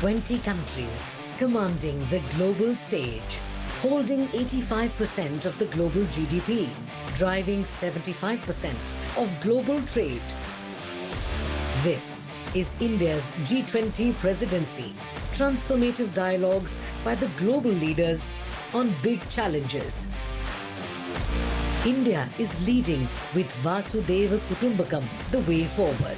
20 countries commanding the global stage, holding 85% of the global GDP, driving 75% of global trade. This is India's G20 Presidency, transformative dialogues by the global leaders on big challenges. India is leading with Vasudhaiva Kutumbakam the way forward.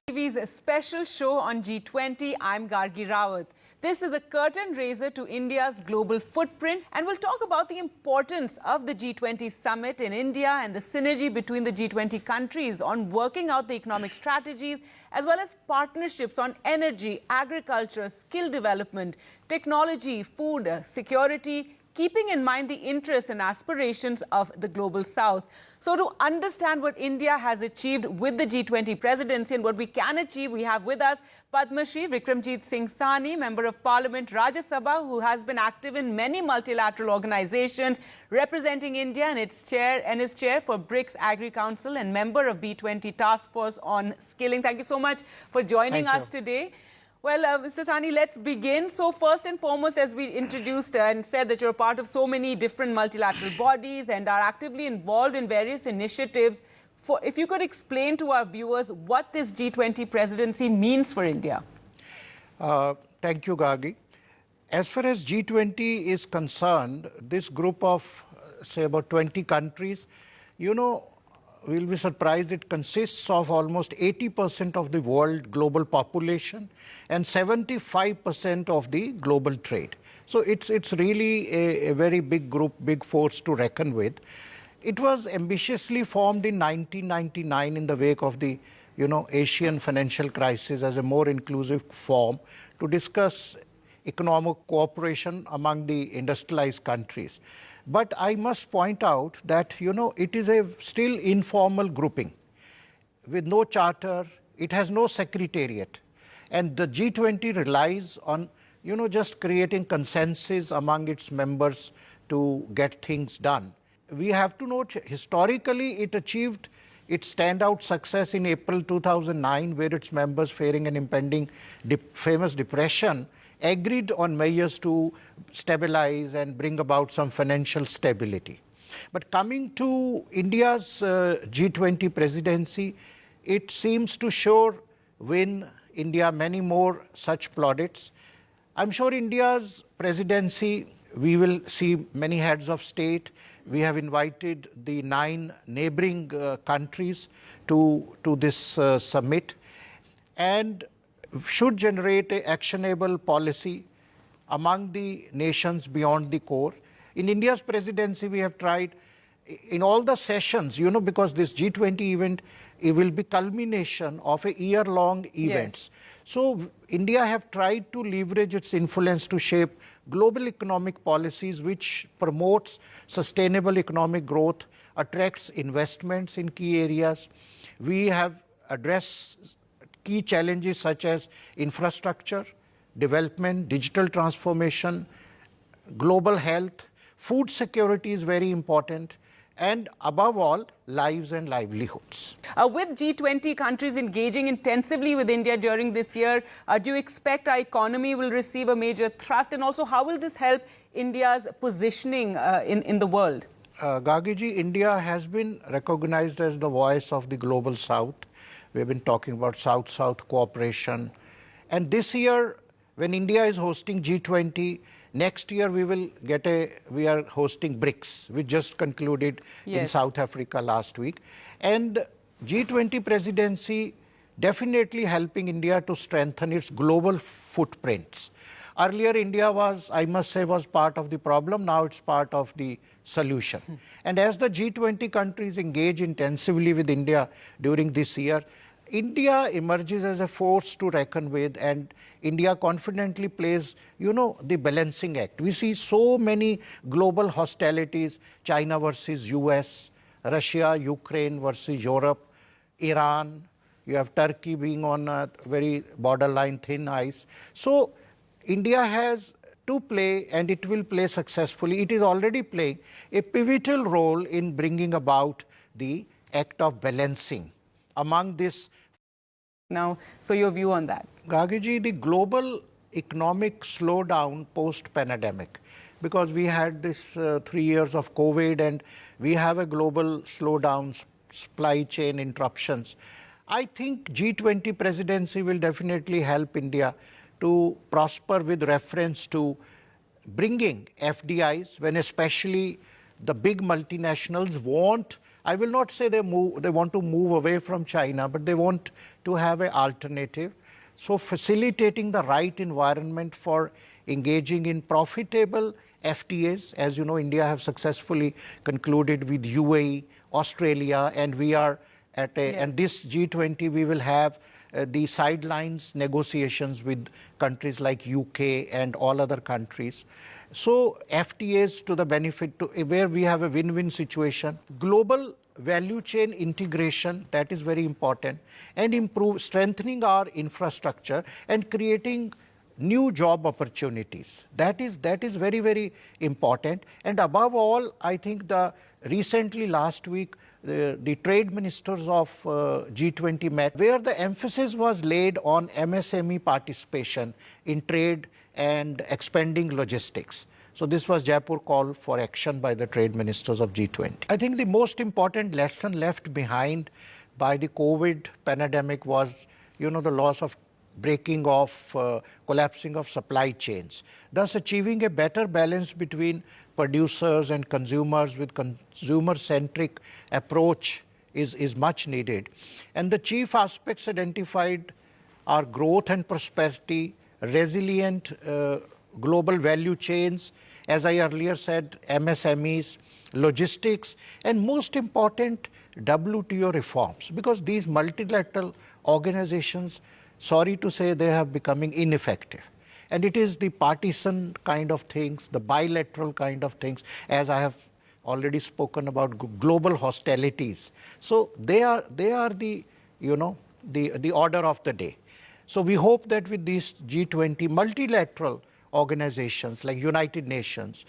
TV's special show on G20, I'm Gargi Rawat. This is a curtain raiser to India's global footprint, and we'll talk about the importance of the G20 summit in India and the synergy between the G20 countries on working out the economic strategies, as well as partnerships on energy, agriculture, skill development, technology, food, security, keeping in mind the interests and aspirations of the global south. So to understand what India has achieved with the G20 presidency and what we can achieve, we have with us Padma Shri Vikramjit Singh Sahni, Member of Parliament, Rajya Sabha, who has been active in many multilateral organizations, representing India and its chair for BRICS Agri Council and member of B20 Task Force on Skilling. Thank you so much for joining us today. Well, Mr. Sahni, let's begin. So first and foremost, as we introduced and said that you're a part of so many different multilateral bodies and are actively involved in various initiatives, if you could explain to our viewers what this G20 presidency means for India. Thank you, Gargi. As far as G20 is concerned, this group of, say, about 20 countries, we'll be surprised, it consists of almost 80% of the world global population and 75% of the global trade. So it's really a very big group, big force to reckon with. It was ambitiously formed in 1999 in the wake of the Asian financial crisis as a more inclusive forum to discuss economic cooperation among the industrialized countries. But I must point out that, it is a still informal grouping with no charter. It has no secretariat. And the G20 relies on, just creating consensus among its members to get things done. We have to note, historically, it achieved its standout success in April 2009, where its members, fearing an impending famous depression, agreed on measures to stabilize and bring about some financial stability. But coming to India's G20 presidency, it seems to sure win India many more such plaudits. I'm sure India's presidency, we will see many heads of state. We have invited the 9 neighboring countries to this summit, and should generate an actionable policy among the nations beyond the core. In India's presidency, we have tried in all the sessions, because this G20 event, it will be culmination of a year-long events. Yes. So India have tried to leverage its influence to shape global economic policies which promotes sustainable economic growth, attracts investments in key areas. We have addressed key challenges such as infrastructure, development, digital transformation, global health, food security is very important, and above all, lives and livelihoods. With G20 countries engaging intensively with India during this year, do you expect our economy will receive a major thrust? And also, how will this help India's positioning in the world? Gagiji, India has been recognized as the voice of the global south. We've been talking about South-South cooperation. And this year, when India is hosting G20, next year we are hosting BRICS, which just concluded in South Africa last week. And G20 presidency definitely helping India to strengthen its global footprints. Earlier, India was, I must say, was part of the problem. Now it's part of the solution. And as the G20 countries engage intensively with India during this year, India emerges as a force to reckon with, and India confidently plays, the balancing act. We see so many global hostilities, China versus US, Russia, Ukraine versus Europe, Iran, you have Turkey being on a very borderline thin ice. So India has to play, and it will play successfully. It is already playing a pivotal role in bringing about the act of balancing among this now. So your view on that? Gagiji, the global economic slowdown post-pandemic, because we had this 3 years of COVID and we have a global slowdown, supply chain interruptions. I think G20 presidency will definitely help India to prosper with reference to bringing FDIs, when especially the big multinationals want, I will not say they want to move away from China, but they want to have an alternative. So facilitating the right environment for engaging in profitable FTAs, as you know, India have successfully concluded with UAE, Australia, and we are at a, and this G20 we will have the sidelines negotiations with countries like UK and all other countries. So FTAs to the benefit to where we have a win-win situation. Global value chain integration, that is very important, and strengthening our infrastructure and creating new job opportunities. That is very, very important. And above all, I think recently last week, the trade ministers of G20 met, where the emphasis was laid on MSME participation in trade and expanding logistics. So this was Jaipur call for action by the trade ministers of G20. I think the most important lesson left behind by the COVID pandemic was, the loss of breaking off, collapsing of supply chains, thus achieving a better balance between producers and consumers with consumer-centric approach is much needed. And the chief aspects identified are growth and prosperity, resilient global value chains, as I earlier said, MSMEs, logistics, and most important, WTO reforms, because these multilateral organizations, sorry to say, they have becoming ineffective. And it is the partisan kind of things, the bilateral kind of things, as I have already spoken about global hostilities. So they are the, the order of the day. So we hope that with these G20 multilateral organizations like United Nations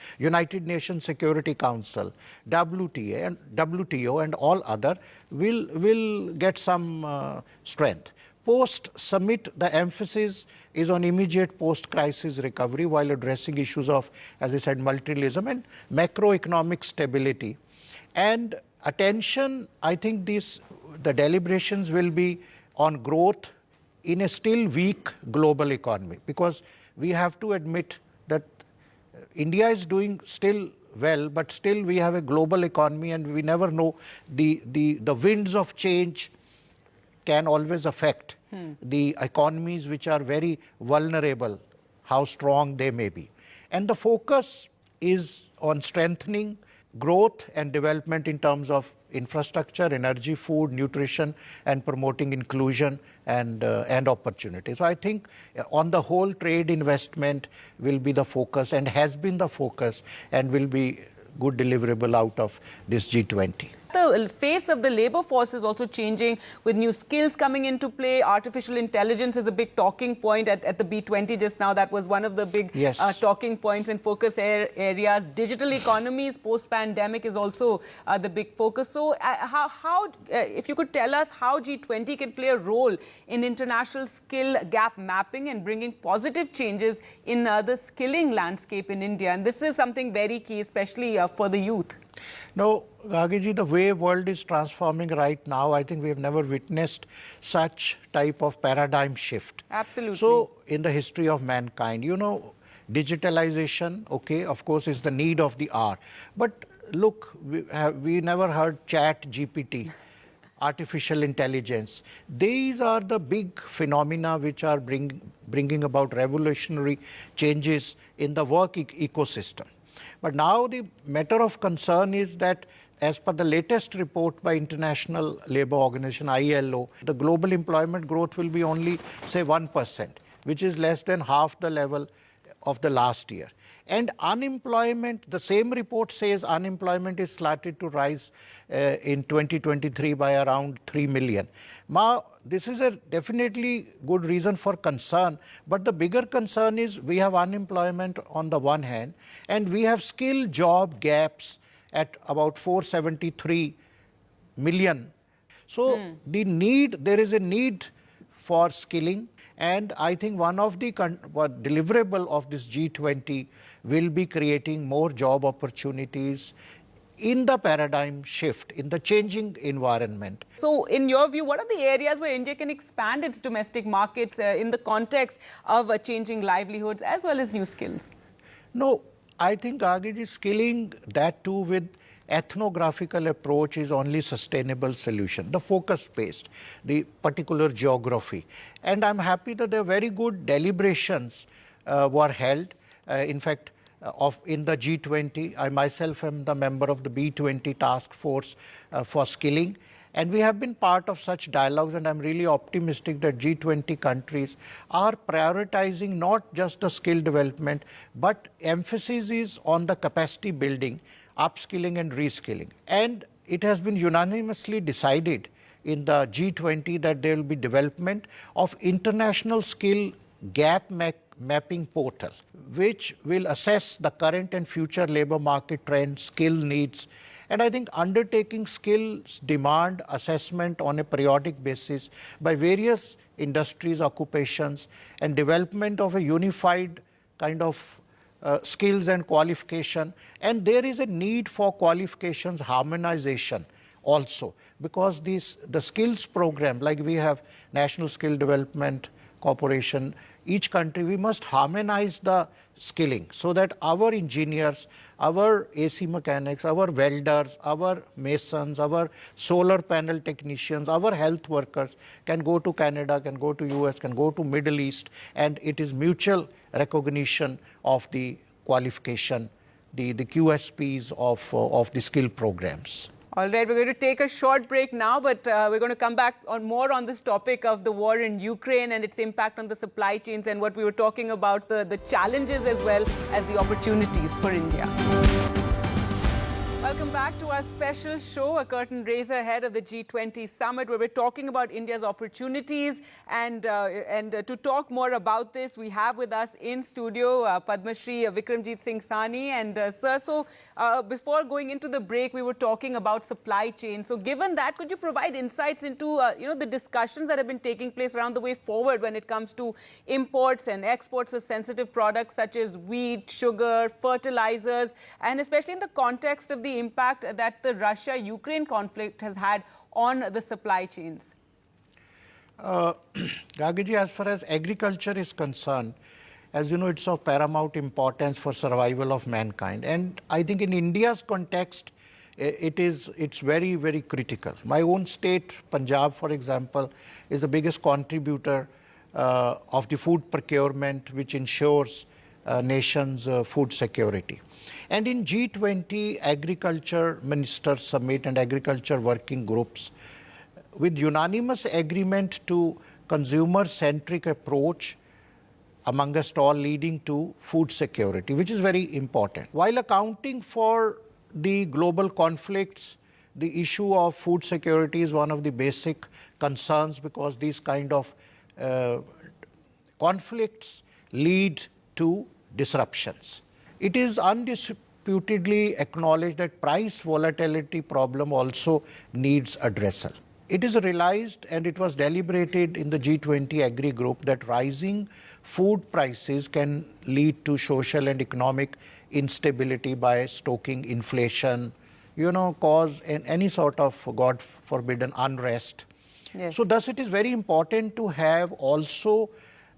Security Council, WTO and all other will get some strength. Post-summit, the emphasis is on immediate post-crisis recovery while addressing issues of, as I said, multilateralism and macroeconomic stability. And attention, I think the deliberations will be on growth in a still weak global economy, because we have to admit that India is doing still well, but still we have a global economy and we never know the winds of change can always affect the economies which are very vulnerable, how strong they may be. And the focus is on strengthening growth and development in terms of infrastructure, energy, food, nutrition, and promoting inclusion and opportunity. So I think on the whole, trade investment will be the focus and has been the focus and will be good deliverable out of this G20. The face of the labor force is also changing with new skills coming into play. Artificial intelligence is a big talking point at the B20 just now. That was one of the big talking points and focus areas. Digital economies post-pandemic is also the big focus. So if you could tell us how G20 can play a role in international skill gap mapping and bringing positive changes in the skilling landscape in India. And this is something very key, especially for the youth. Now, Gagiji, the way world is transforming right now, I think we have never witnessed such type of paradigm shift. Absolutely. So, in the history of mankind, digitalization, okay, of course, is the need of the hour. But look, we never heard chat GPT, artificial intelligence. These are the big phenomena which are bringing about revolutionary changes in the work ecosystem. But now the matter of concern is that as per the latest report by International Labour Organization, ILO, the global employment growth will be only, say, 1%, which is less than half the level of the last year. And unemployment, the same report says unemployment is slated to rise in 2023 by around 3 million. Now, this is a definitely good reason for concern, but the bigger concern is we have unemployment on the one hand, and we have skill job gaps at about 473 million. So there is a need for skilling. And I think one of the deliverable of this G20 will be creating more job opportunities in the paradigm shift, in the changing environment. So, in your view, what are the areas where India can expand its domestic markets in the context of changing livelihoods as well as new skills? No, I think Agiji, skilling that too with ethnographical approach is only sustainable solution, the focus-based, the particular geography. And I'm happy that there are very good deliberations were held. In fact, in the G20, I myself am the member of the B20 task force for skilling. And we have been part of such dialogues, and I'm really optimistic that G20 countries are prioritizing not just the skill development, but emphasis is on the capacity building, upskilling and reskilling. And it has been unanimously decided in the G20 that there will be development of international skill gap mapping portal, which will assess the current and future labor market trends, skill needs. And I think undertaking skills demand assessment on a periodic basis by various industries, occupations, and development of a unified kind of skills and qualification. And there is a need for qualifications harmonization also, because the skills program, like we have National Skill Development Corporation, each country, we must harmonize the skilling so that our engineers, our AC mechanics, our welders, our masons, our solar panel technicians, our health workers can go to Canada, can go to US, can go to Middle East, and it is mutual recognition of the qualification, the QSPs of the skill programs. All right, we're going to take a short break now, but we're going to come back more on this topic of the war in Ukraine and its impact on the supply chains and what we were talking about, the challenges as well as the opportunities for India. Welcome back to our special show, a curtain raiser ahead of the G20 summit, where we're talking about India's opportunities. And to talk more about this, we have with us in studio Padma Shri Vikramjit Singh Sani. And sir, so before going into the break, we were talking about supply chain. So given that, could you provide insights into the discussions that have been taking place around the way forward when it comes to imports and exports of sensitive products such as wheat, sugar, fertilizers, and especially in the context of the impact that the Russia-Ukraine conflict has had on the supply chains? Gagiji, as far as agriculture is concerned, as you know, it's of paramount importance for survival of mankind. And I think in India's context, it's very, very critical. My own state, Punjab, for example, is the biggest contributor of the food procurement, which ensures nation's food security. And in G20 Agriculture Ministers Summit and Agriculture Working Groups, with unanimous agreement to consumer-centric approach amongst all leading to food security, which is very important. While accounting for the global conflicts, the issue of food security is one of the basic concerns, because these kind of conflicts lead to disruptions. It is undisputedly acknowledged that price volatility problem also needs addressal. It is realized, and it was deliberated in the G20 Agri Group, that rising food prices can lead to social and economic instability by stoking inflation, cause any sort of, God forbidden, unrest. Yes. So thus it is very important to have also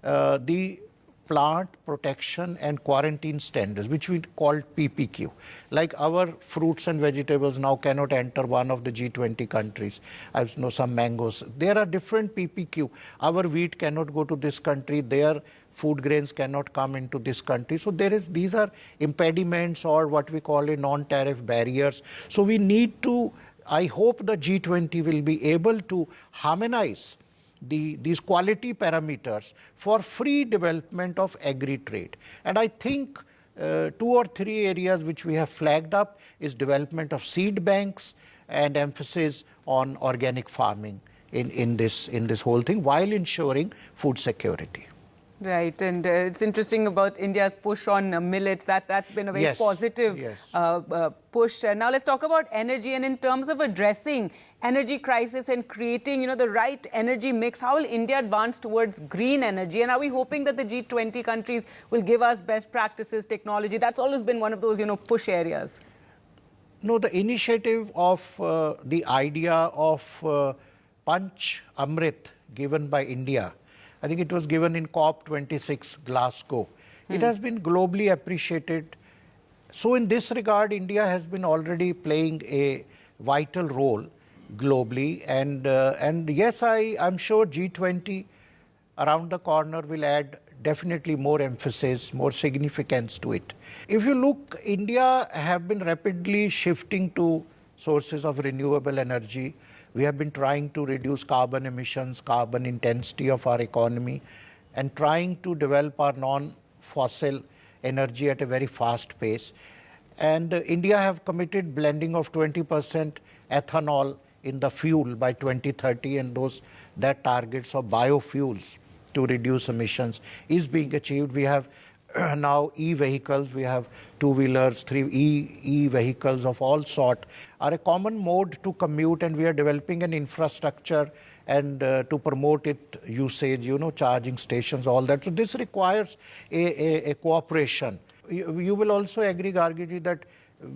the plant protection and quarantine standards, which we call PPQ. Like our fruits and vegetables now cannot enter one of the G20 countries. I know some mangoes. There are different PPQ. Our wheat cannot go to this country. Their food grains cannot come into this country. So these are impediments, or what we call a non-tariff barriers. So we need to, I hope the G20 will be able to harmonize these quality parameters for free development of agri-trade. And I think 2 or 3 areas which we have flagged up is development of seed banks and emphasis on organic farming in this whole thing, while ensuring food security. Right, and it's interesting about India's push on millets. That's been a very Yes, positive yes. push. Now let's talk about energy, and in terms of addressing energy crisis and creating, the right energy mix, how will India advance towards green energy? And are we hoping that the G20 countries will give us best practices, technology? That's always been one of those, push areas. No, the initiative of the idea of Panch Amrit given by India, I think it was given in COP26 Glasgow. It has been globally appreciated. So in this regard, India has been already playing a vital role globally. And yes, I'm sure G20 around the corner will add definitely more emphasis, more significance to it. If you look, India have been rapidly shifting to sources of renewable energy. We have been trying to reduce carbon emissions, carbon intensity of our economy, and trying to develop our non-fossil energy at a very fast pace. And India have committed blending of 20% ethanol in the fuel by 2030, and that targets of biofuels to reduce emissions is being achieved. We have now e-vehicles, we have two-wheelers, e-vehicles of all sort are a common mode to commute, and we are developing an infrastructure and to promote it usage, charging stations, all that. So this requires a cooperation. You will also agree, Gargiji, that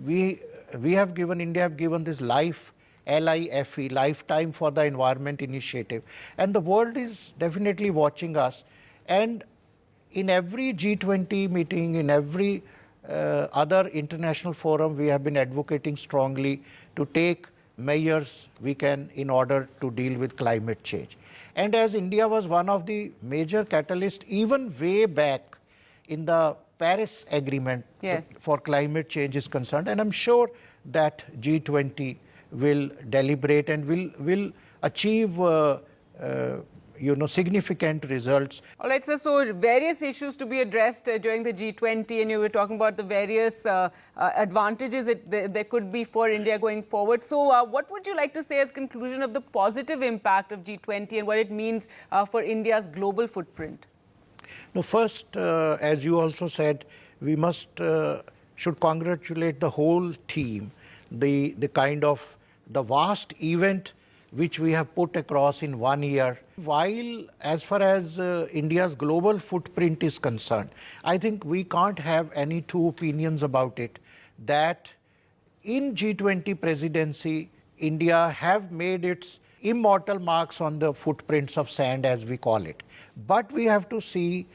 India have given this LIFE, LIFE, Lifetime for the Environment initiative. And the world is definitely watching us. And in every G20 meeting, in every other international forum, we have been advocating strongly to take measures we can in order to deal with climate change. And as India was one of the major catalysts, even way back in the Paris Agreement for climate change is concerned, and I'm sure that G20 will deliberate and will achieve significant results. All right, sir. So various issues to be addressed during the G20, and you were talking about the various advantages that there could be for India going forward. So what would you like to say as conclusion of the positive impact of G20 and what it means for India's global footprint? No, first, as you also said, we should congratulate the whole team, the vast event which we have put across in 1 year. While as far as India's global footprint is concerned, I think we can't have any two opinions about it, that in G20 presidency, India have made its immortal marks on the footprints of sand, as we call it. But we have to see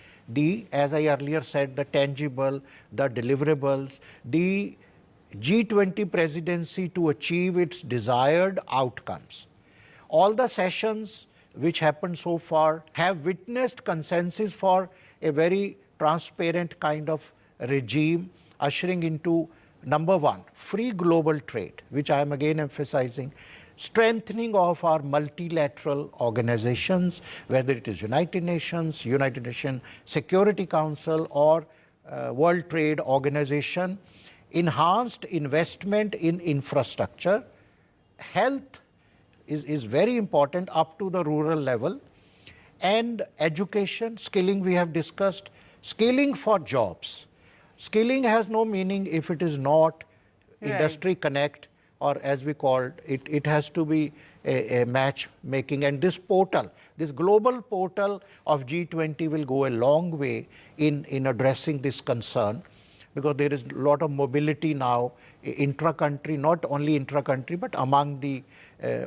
as I earlier said, the tangible, the deliverables, the G20 presidency to achieve its desired outcomes. All the sessions which happened so far have witnessed consensus for a very transparent kind of regime, ushering into number one, free global trade, which I am again emphasizing, strengthening of our multilateral organizations, whether it is United Nations Security Council or World Trade Organization, enhanced investment in infrastructure, health is very important up to the rural level, and education, skilling we have discussed, skilling for jobs. Skilling has no meaning if it is not industry connect, or as we called it has to be a matchmaking. And this portal, this global portal of G20 will go a long way in addressing this concern, because there is a lot of mobility now intra-country, not only intra-country, but among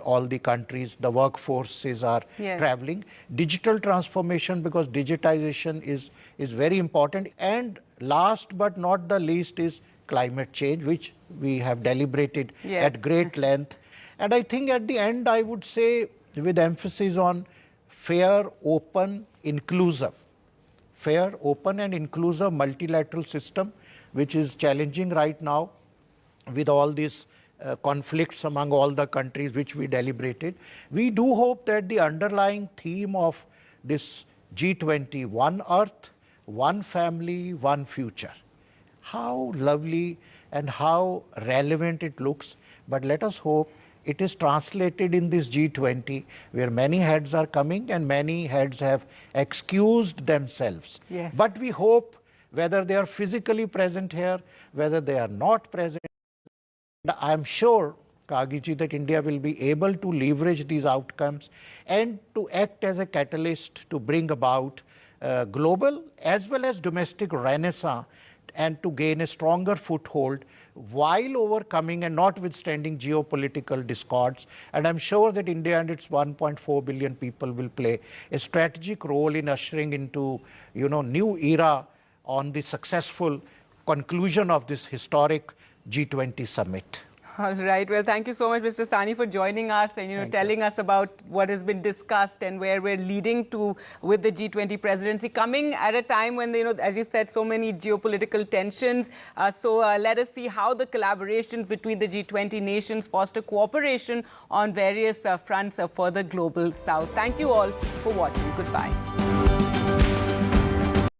all the countries. The workforces are traveling. Digital transformation, because digitization is very important. And last but not the least is climate change, which we have deliberated at great length. And I think at the end, I would say, with emphasis on fair, open, inclusive multilateral system, which is challenging right now with all these conflicts among all the countries which we deliberated. We do hope that the underlying theme of this G20, one earth, one family, one future, how lovely and how relevant it looks. But let us hope it is translated in this G20, where many heads are coming and many heads have excused themselves. Yes. But we hope, whether they are physically present here, whether they are not present, I am sure, Kagiji, that India will be able to leverage these outcomes and to act as a catalyst to bring about global as well as domestic renaissance and to gain a stronger foothold while overcoming and notwithstanding geopolitical discords. And I'm sure that India and its 1.4 billion people will play a strategic role in ushering into, new era on the successful conclusion of this historic G20 summit. All right. Well, thank you so much, Mr. Sani, for joining us and telling us about what has been discussed and where we're leading to with the G20 presidency, coming at a time when, as you said, so many geopolitical tensions. So let us see how the collaboration between the G20 nations foster cooperation on various fronts for the global south. Thank you all for watching. Goodbye.